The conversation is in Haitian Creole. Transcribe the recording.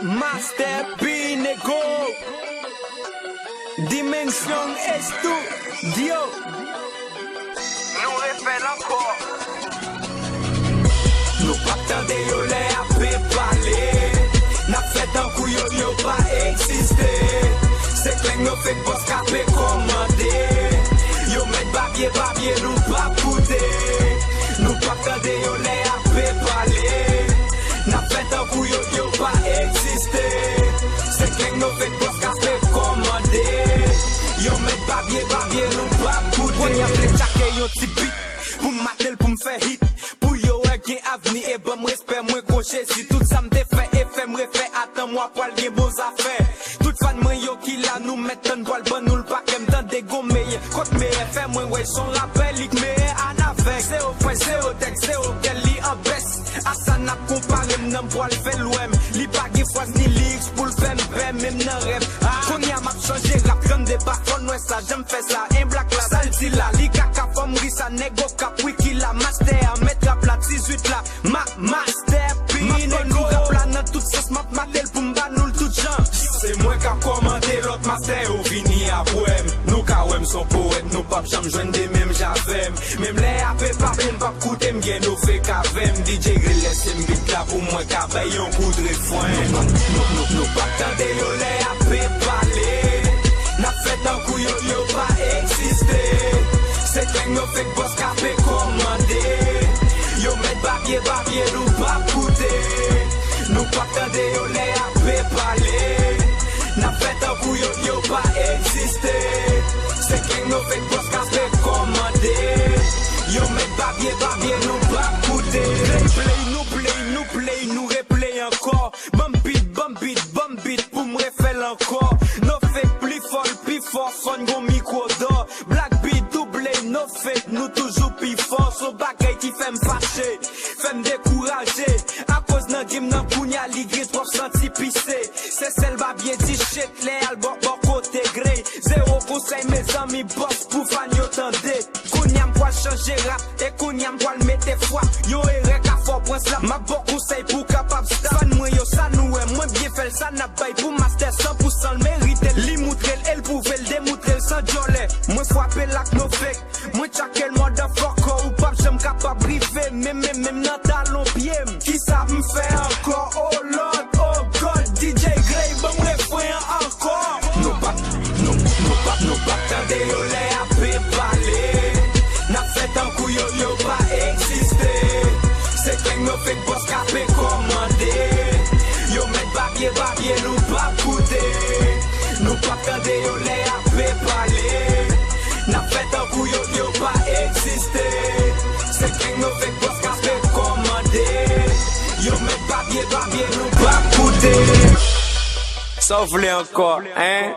Master Pinego Dimension Studio Nou refel ankor. Nou pa tande yo le apè pale Na fèt an kou yo pa eksiste Se klen nou fèk pos kape komande Yo met babye nou pa poude Nou pa tande yo le apè pale Na fèt an kou yo pa eksiste Se klen nou fèk pos kape komande Yo met babye nou pa poude Pon ya ple chake yo ti bit Pou matel pou m'fè hit Pou yo gen avni e bon respect mwen koche Si tout sa m'te fè e fè m'refè Atan mwa poal gen boz afè Tout fan mwen yo ki la nou metten poal ban nou l'pa kem tan de go meye Kot meye fè mwen wey son rappel lik meye an avek Se o fwen, se o tek, se o kel li an bes Asan ap kompare m'nan poal fè l'ouem Li bagi fwaz ni liks pou l'fèm pèm Mèm nan rev Kon ya map chanje rap Kan de bakon wè sa jem fè sa En blak la sal di la Li kaka fòm risa nego kap wiki la Master a met rap la 18 la Master Pinego rap la nan tout sos map matel pou mba nou l'tout jan Se mwen ka komande lot master ou vini apwem Nou ka wem son poète nou pap jam jwen de mèm javem Mèm le apè pape m'pap koute m'gen nou fe kavem DJ Grill lese m'bit la pou mwen ka bay yon koudre fwen Nou pap tande yo le apè pale Na fèt an kou yo pa eksiste Se klen nou fèk pos kape komande Yo met babye nou pa poude Nou pa tande yo le apè pale Na fèt an kou yo pa eksiste Se klen nou fèk pos kape komande Yo met babye nou pa poude Play nou replay ankor Bum beat pou m'refel ankor Nou fèk pli fort son gon mikro d'or Black beat double nou fèk nou toujou pi fort So bagay ki fèm fache, fèm dekouraje A cause nan game nan kounya li gris trop senti pisse Se sel ba bien di shit le album kote grey Zéro conseil mes amis boss pou fan yo tende Kounya m'poal changer rap e kounya m'poal mette fwa Yo ere ka fort point slap Ma bon conseil pou kapab stop Fan mwen yo sa nou e mwen bien fel sa na bay Pou master 100% l'merite Li moutrel el pouvel demoutrel san jole Mwen fwape lak no fake Mwen chakel motherfucker ou pap jem kapab brife Mem nan talon piem Ki sa m'fè ankor oh lord oh god DJ Grey bon refren ankor Nou pap tande yo le apè pale Na fèt an kou yo pa eksiste Se klen nou fèk pos kape komande Yo met babye nou pa poude Nou pap tande yo le apè pale Na fèt an kou yo pa eksiste Se klen nou fèk pos kape komande Yo met babye nou pa poude Sa vle ankor, hein?